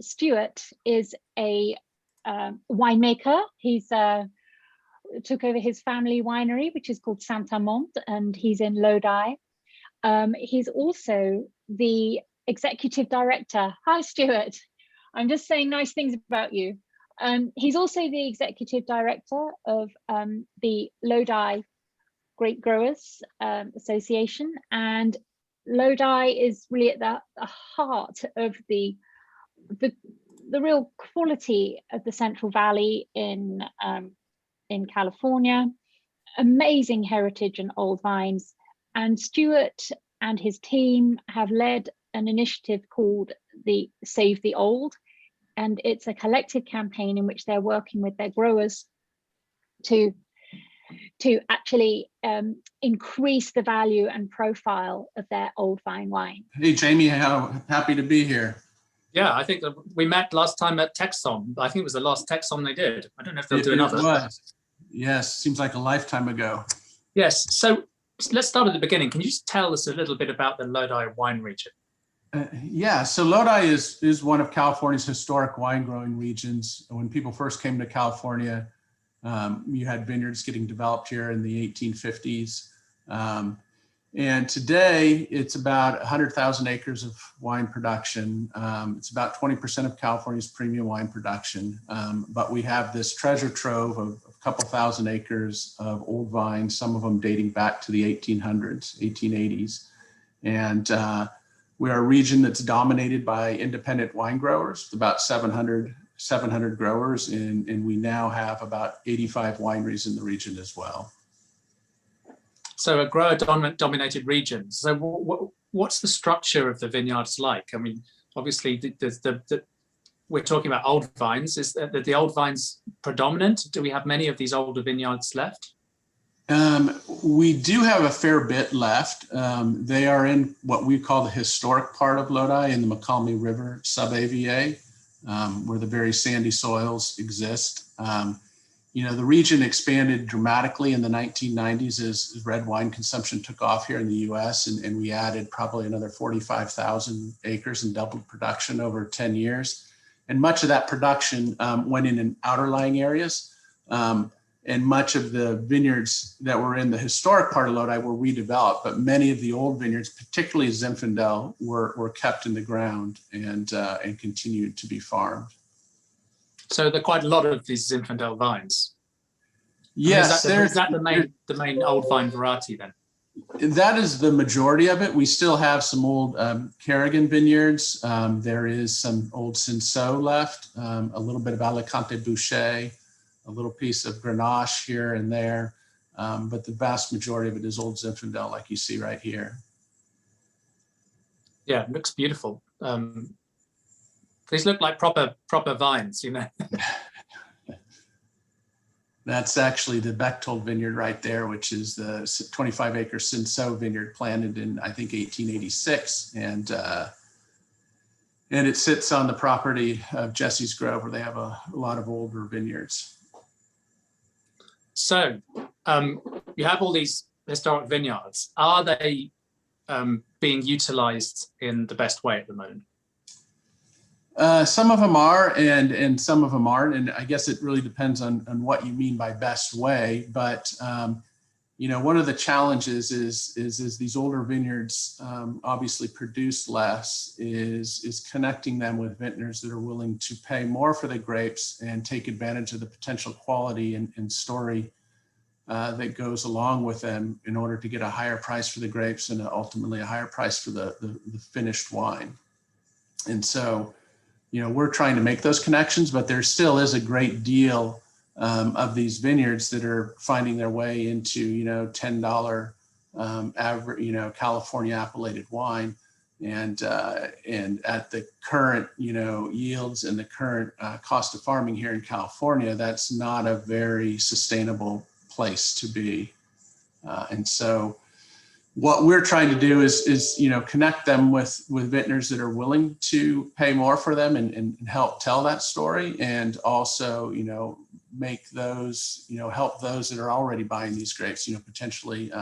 Stuart is a winemaker. He's took over his family winery, which is called Saint-Amand, and he's in Lodi. He's also the executive director. Hi, Stuart. I'm just saying nice things about you. He's also the executive director of the Lodi Grape Growers Association, and Lodi is really at the heart of the real quality of the Central Valley in California. Amazing heritage and old vines. And Stuart and his team have led an initiative called the Save the Old. And it's a collective campaign in which they're working with their growers to actually increase the value and profile of their old vine wine. Hey, Jamie, how happy to be here. Yeah, I think we met last time at Texon. I think it was the last Texon they did. I don't know if they'll do another. It was. Yes, seems like a lifetime ago. Yes, so let's start at the beginning. Can you just tell us a little bit about the Lodi wine region? Yeah, so Lodi is one of California's historic wine growing regions. When people first came to California, you had vineyards getting developed here in the 1850s. And today it's about 100,000 acres of wine production. It's about 20% of California's premium wine production. But we have this treasure trove of a couple thousand acres of old vines, some of them dating back to the 1800s, 1880s. And we are a region that's dominated by independent wine growers, about 700 growers, and we now have about 85 wineries in the region as well. So a grower dominated region. So what's the structure of the vineyards like? I mean, obviously we're talking about old vines. Is the old vines predominant? Do we have many of these older vineyards left? We do have a fair bit left. They are in what we call the historic part of Lodi in the McCalmey River sub-AVA, where the very sandy soils exist. You know, the region expanded dramatically in the 1990s as red wine consumption took off here in the US, and we added probably another 45,000 acres and doubled production over 10 years. And much of that production went in outerlying areas. And much of the vineyards that were in the historic part of Lodi were redeveloped, but many of the old vineyards, particularly Zinfandel, were kept in the ground and continued to be farmed. So there are quite a lot of these Zinfandel vines. Yes, is that the main old vine variety then? That is the majority of it. We still have some old Kerrigan vineyards. There is some old Cinsault left, a little bit of Alicante Boucher, a little piece of Grenache here and there, but the vast majority of it is old Zinfandel, like you see right here. Yeah, it looks beautiful. These look like proper vines, you know. That's actually the Bechtold vineyard right there, which is the 25-acre Cinsault vineyard planted in, I think, 1886. And it sits on the property of Jesse's Grove, where they have a lot of older vineyards. So you have all these historic vineyards. Are they being utilized in the best way at the moment? Some of them are, and some of them aren't. And I guess it really depends on what you mean by best way. But, you know, one of the challenges is these older vineyards obviously produce less, is connecting them with vintners that are willing to pay more for the grapes and take advantage of the potential quality and story that goes along with them in order to get a higher price for the grapes and ultimately a higher price for the finished wine. And so, you know, we're trying to make those connections, but there still is a great deal of these vineyards that are finding their way into, you know, $10 average, you know, California appellated wine. And at the current, you know, yields and the current cost of farming here in California, that's not a very sustainable place to be. And so what we're trying to do is you know, connect them with vintners that are willing to pay more for them and help tell that story, and also, you know, make those, you know, help those that are already buying these grapes, you know, potentially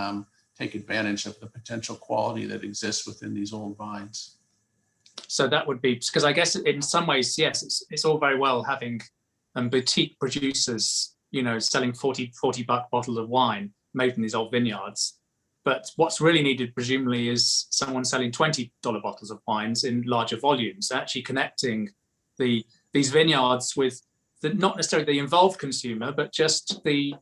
take advantage of the potential quality that exists within these old vines. So that would be, because I guess in some ways, yes, it's all very well having boutique producers, you know, selling 40 buck bottles of wine made from these old vineyards. But what's really needed, presumably, is someone selling $20 bottles of wines in larger volumes, actually connecting these vineyards with not necessarily the involved consumer, but just the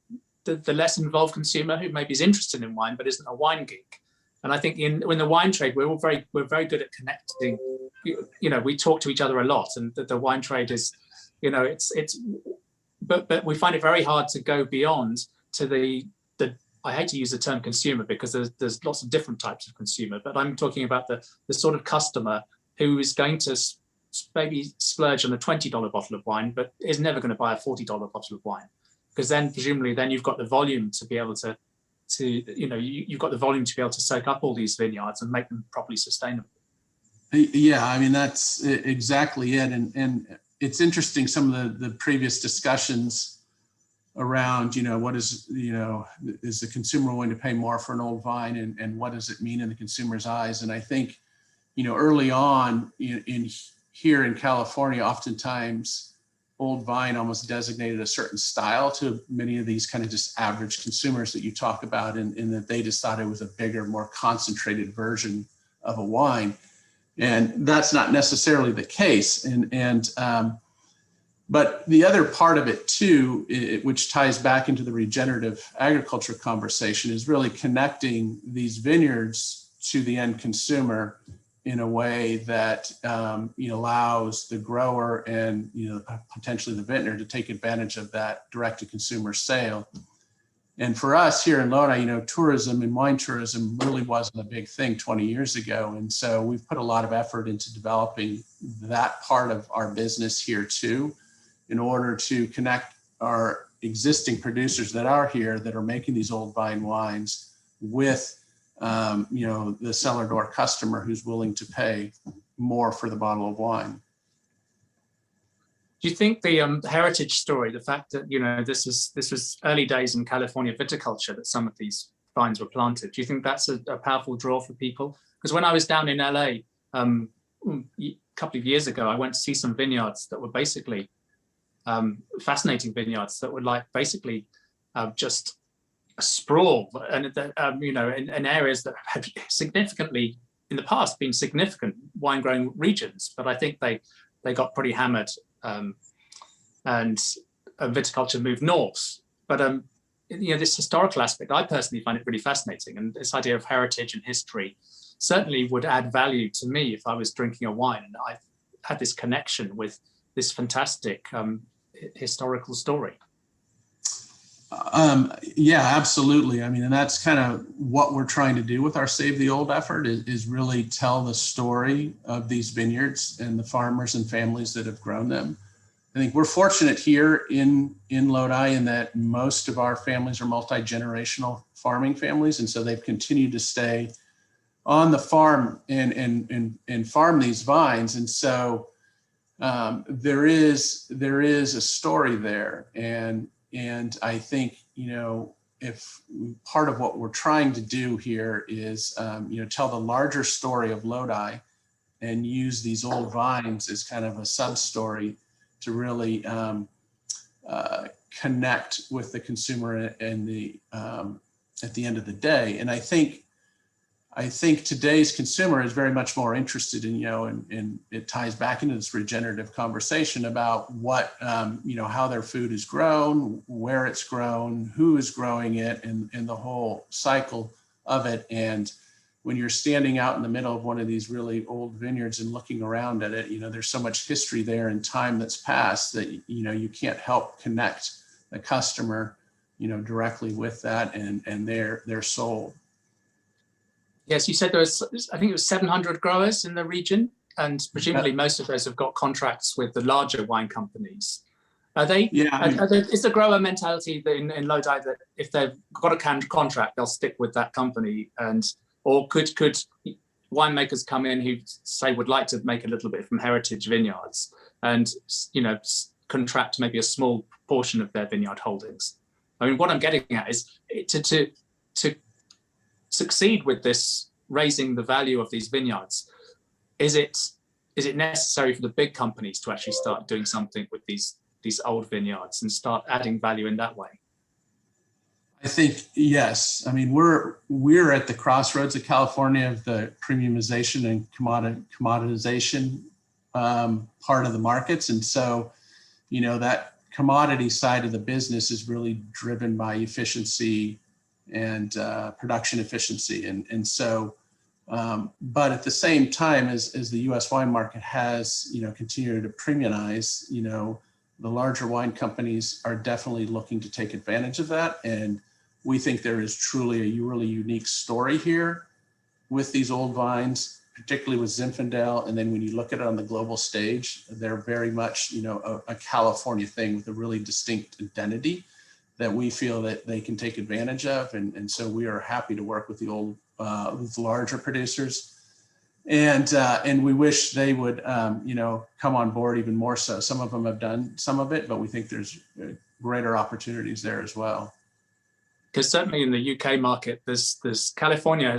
less involved consumer who maybe is interested in wine but isn't a wine geek. And I think in the wine trade, we're very good at connecting. You know, we talk to each other a lot, and the wine trade is, you know, but we find it very hard to go beyond to the I hate to use the term consumer because there's lots of different types of consumer, but I'm talking about the sort of customer who is going to maybe splurge on a $20 bottle of wine, but is never going to buy a $40 bottle of wine, because then presumably then you've got the volume to be able to you know, you've got the volume to be able to soak up all these vineyards and make them properly sustainable. Yeah, I mean, that's exactly it. And it's interesting, some of the previous discussions around, you know, what is, you know, is the consumer willing to pay more for an old vine, and what does it mean in the consumer's eyes? And I think, you know, early on in here in California, oftentimes old vine almost designated a certain style to many of these kind of just average consumers that you talk about, in that they just thought it was a bigger, more concentrated version of a wine. And that's not necessarily the case. But the other part of it too, which ties back into the regenerative agriculture conversation, is really connecting these vineyards to the end consumer in a way that you know, allows the grower and, you know, potentially the vintner to take advantage of that direct-to-consumer sale. And for us here in Lodi, you know, tourism and wine tourism really wasn't a big thing 20 years ago. And so we've put a lot of effort into developing that part of our business here too, in order to connect our existing producers that are here, that are making these old vine wines, with you know, the cellar door customer who's willing to pay more for the bottle of wine. Do you think the heritage story, the fact that, you know, this was early days in California viticulture that some of these vines were planted, do you think that's a powerful draw for people? Because when I was down in LA a couple of years ago, I went to see some vineyards that were basically fascinating vineyards that were like basically just a sprawl, and you know, in areas that had significantly in the past been significant wine growing regions, but I think they got pretty hammered, and viticulture moved north. But you know, this historical aspect, I personally find it really fascinating, and this idea of heritage and history certainly would add value to me if I was drinking a wine and I had this connection with this fantastic historical story. Yeah, absolutely. I mean, and that's kind of what we're trying to do with our Save the Old effort, is really tell the story of these vineyards and the farmers and families that have grown them. I think we're fortunate here in Lodi in that most of our families are multi-generational farming families, and so they've continued to stay on the farm and farm these vines. And so there is a story there, and I think, you know, if part of what we're trying to do here is you know, tell the larger story of Lodi and use these old vines as kind of a sub story to really connect with the consumer and the at the end of the day. And I think today's consumer is very much more interested in, you know, and it ties back into this regenerative conversation about what, you know, how their food is grown, where it's grown, who is growing it, and the whole cycle of it. And when you're standing out in the middle of one of these really old vineyards and looking around at it, you know, there's so much history there and time that's passed that, you know, you can't help connect the customer, you know, directly with that and their soul. Yes, you said there was, I think it was 700 growers in the region, and presumably most of those have got contracts with the larger wine companies. Are they? Yeah. Is the grower mentality in Lodi that if they've got a contract, they'll stick with that company, or could winemakers come in who say would like to make a little bit from heritage vineyards and, you know, contract maybe a small portion of their vineyard holdings? I mean, what I'm getting at is to succeed with this, raising the value of these vineyards, is it is it necessary for the big companies to actually start doing something with these old vineyards and start adding value in that way? I think yes. I mean, we're at the crossroads of California of the premiumization and commoditization part of the markets, and so that commodity side of the business is really driven by efficiency and production efficiency, and so. But at the same time, as the U.S. wine market has continued to premiumize, the larger wine companies are definitely looking to take advantage of that, and we think there is truly a really unique story here with these old vines, particularly with Zinfandel. And then when you look at it on the global stage, they're very much, a California thing with a really distinct identity that we feel that they can take advantage of. And so we are happy to work with with larger producers. And we wish they would, come on board even more so. Some of them have done some of it, but we think there's greater opportunities there as well. Because certainly in the UK market, there's California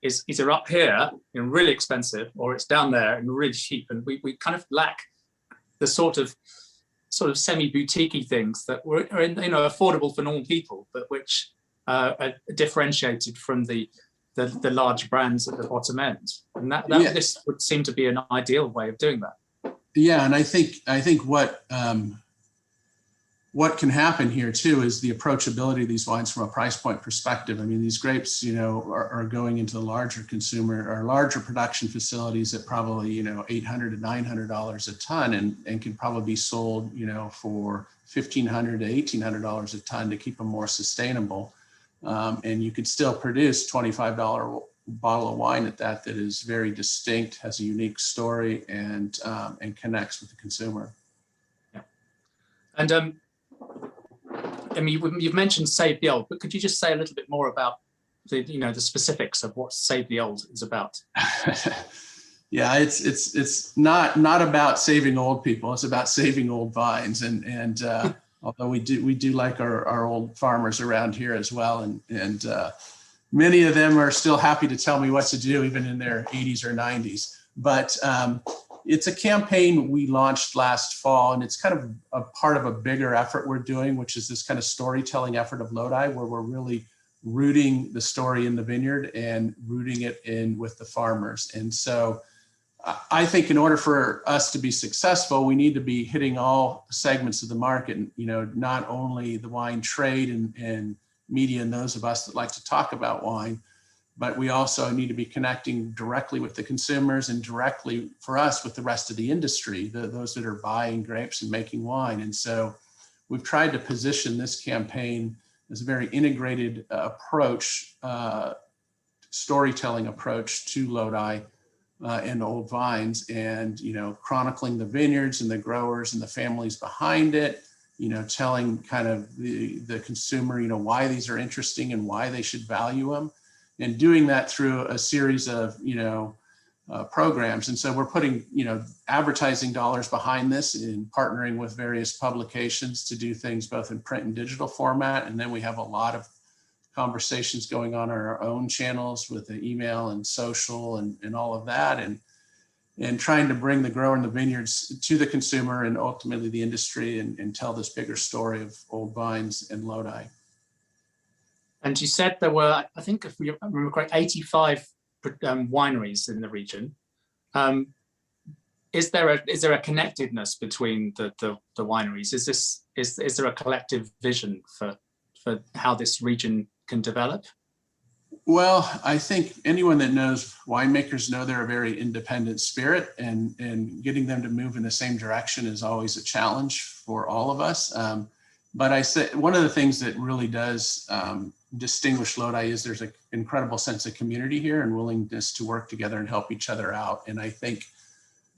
is either up here and really expensive, or it's down there and really cheap. And we kind of lack the sort of semi-boutique-y things that were affordable for normal people, but which are differentiated from the large brands at the bottom end. And this would seem to be an ideal way of doing that. Yeah, and I think what can happen here too is the approachability of these wines from a price point perspective. I mean, these grapes, are going into the larger consumer or larger production facilities at probably, $800 to $900 a ton, and can probably be sold, for $1,500 to $1,800 a ton to keep them more sustainable. And you could still produce $25 bottle of wine at that is very distinct, has a unique story, and connects with the consumer. Yeah. And I mean, you've mentioned Save the Old, but could you just say a little bit more about the specifics of what Save the Old is about? Yeah, it's not about saving old people. It's about saving old vines, and although we do like our old farmers around here as well, and many of them are still happy to tell me what to do, even in their 80s or 90s. But it's a campaign we launched last fall, and it's kind of a part of a bigger effort we're doing, which is this kind of storytelling effort of Lodi, where we're really rooting the story in the vineyard and rooting it in with the farmers. And so I think in order for us to be successful, we need to be hitting all segments of the market, not only the wine trade and media and those of us that like to talk about wine, but we also need to be connecting directly with the consumers and directly for us with the rest of the industry, those that are buying grapes and making wine. And so we've tried to position this campaign as a very integrated approach, storytelling approach to Lodi and old vines, and chronicling the vineyards and the growers and the families behind it, telling kind of the consumer, why these are interesting and why they should value them, and doing that through a series of programs. And so we're putting advertising dollars behind this and partnering with various publications to do things both in print and digital format. And then we have a lot of conversations going on our own channels with the email and social and all of that, and trying to bring the grower and the vineyards to the consumer and ultimately the industry, and tell this bigger story of old vines and Lodi. And you said there were, I think if we remember correctly, 85 wineries in the region. Is there a connectedness between the wineries? Is there a collective vision for how this region can develop? Well, I think anyone that knows winemakers know they're a very independent spirit, and getting them to move in the same direction is always a challenge for all of us. But I say one of the things that really does distinguish Lodi is there's an incredible sense of community here and willingness to work together and help each other out. And I think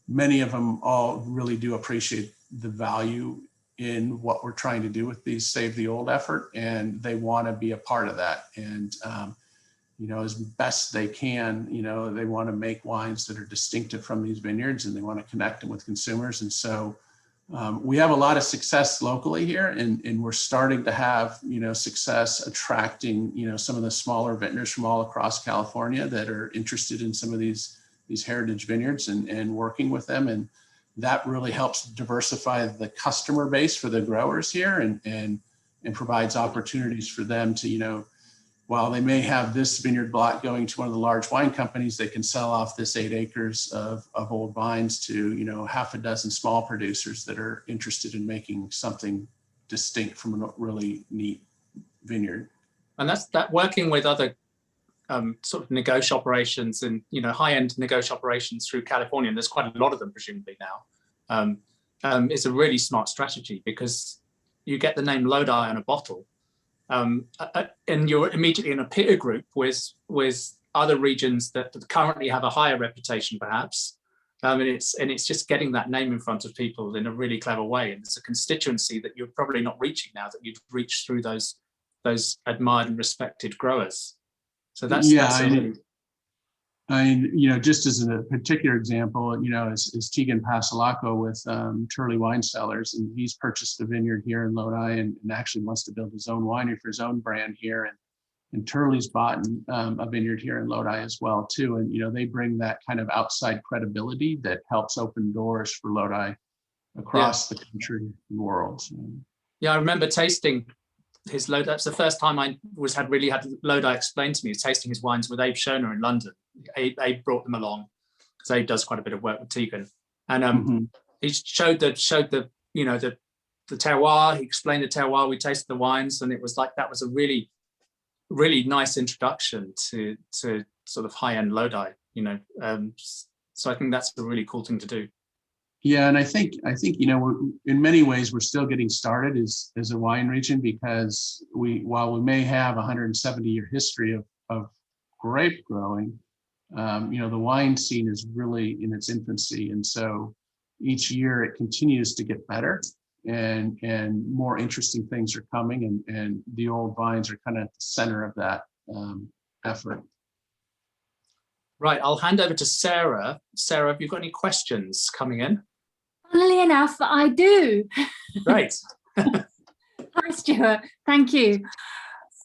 many of them all really do appreciate the value in what we're trying to do with these Save the Old effort, and they want to be a part of that. And as best they can, they want to make wines that are distinctive from these vineyards, and they want to connect them with consumers. And so we have a lot of success locally here, and we're starting to have, success attracting, some of the smaller vintners from all across California that are interested in some of these these heritage vineyards and working with them. And that really helps diversify the customer base for the growers here and provides opportunities for them to, you know, while they may have this vineyard block going to one of the large wine companies, they can sell off this 8 acres of old vines to, you know, half a dozen small producers that are interested in making something distinct from a really neat vineyard. And that's that working with other sort of negotiation operations and, you know, high-end negotiation operations through California, and there's quite a lot of them presumably now, it's a really smart strategy because you get the name Lodi on a bottle, and you're immediately in a peer group with other regions that currently have a higher reputation perhaps, and it's just getting that name in front of people in a really clever way, and it's a constituency that you're probably not reaching now that you've reached through those admired and respected growers. So that's really... I mean, you know, just as a particular example, you know, is Tegan Pasalaco with Turley Wine Cellars, and he's purchased a vineyard here in Lodi and actually wants to build his own winery for his own brand here. And Turley's bought a vineyard here in Lodi as well too. And, you know, they bring that kind of outside credibility that helps open doors for Lodi across the country and world. So. Yeah, I remember tasting his Lodi. That's the first time I had Lodi explained to me, tasting his wines with Abe Schoner in London. Abe brought them along because Abe does quite a bit of work with Tegan, and he showed the you know the terroir. He explained the terroir. We tasted the wines, and it was like that was a really nice introduction to sort of high end Lodi. You know, so I think that's a really cool thing to do. Yeah, and I think you know, in many ways we're still getting started as a wine region, because while we may have a 170-year history of grape growing, you know, the wine scene is really in its infancy, and so each year it continues to get better, and more interesting things are coming, and the old vines are kind of at the center of that effort. Right, I'll hand over to Sarah. Sarah, have you got any questions coming in? Funnily enough, I do. Great. Hi, Stuart. Thank you.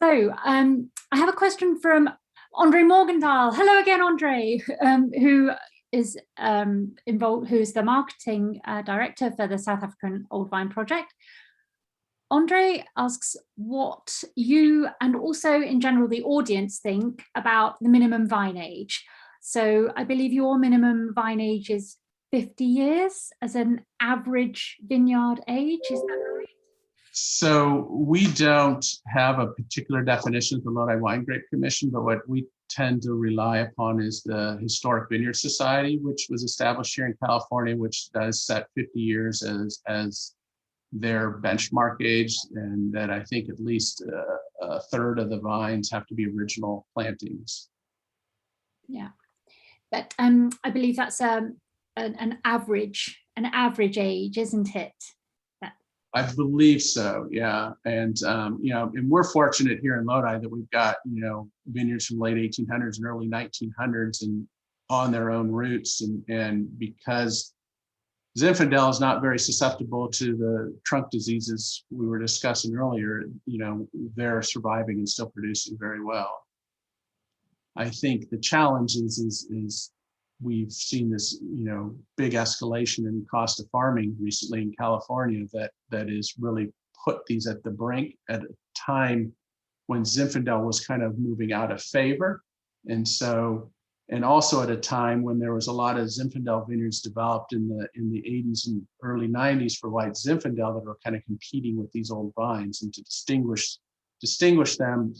So I have a question from Andre Morgenthal. Hello again, Andre, who is involved, who is the marketing director for the South African Old Vine Project. Andre asks what you and also in general the audience think about the minimum vine age. So I believe your minimum vine age is 50 years as an average vineyard age, is that right? So we don't have a particular definition of the Lodi Winegrape Commission, but what we tend to rely upon is the Historic Vineyard Society, which was established here in California, which does set 50 years as their benchmark age, and that I think at least a third of the vines have to be original plantings. Yeah, but I believe that's an average age, isn't it? I believe so, yeah. And you know, and we're fortunate here in Lodi that we've got, you know, vineyards from late 1800s and early 1900s and on their own roots, and because Zinfandel is not very susceptible to the trunk diseases we were discussing earlier, you know, they're surviving and still producing very well. I think the challenge is we've seen this, you know, big escalation in cost of farming recently in California that is really put these at the brink at a time when Zinfandel was kind of moving out of favor. And so, and also at a time when there was a lot of Zinfandel vineyards developed in the 80s and early 90s for white Zinfandel that were kind of competing with these old vines, and to distinguish them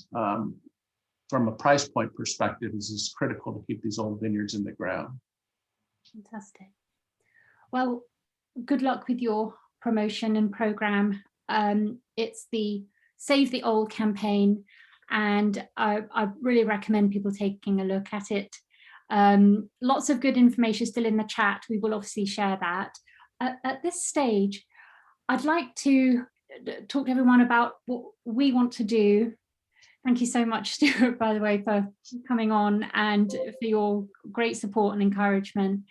from a price point perspective is critical to keep these old vineyards in the ground. Fantastic. Well, good luck with your promotion and program. It's the Save the Old campaign, and I really recommend people taking a look at it. Lots of good information still in the chat. We will obviously share that. At this stage, I'd like to talk to everyone about what we want to do. Thank you so much, Stuart, by the way, for coming on and for your great support and encouragement.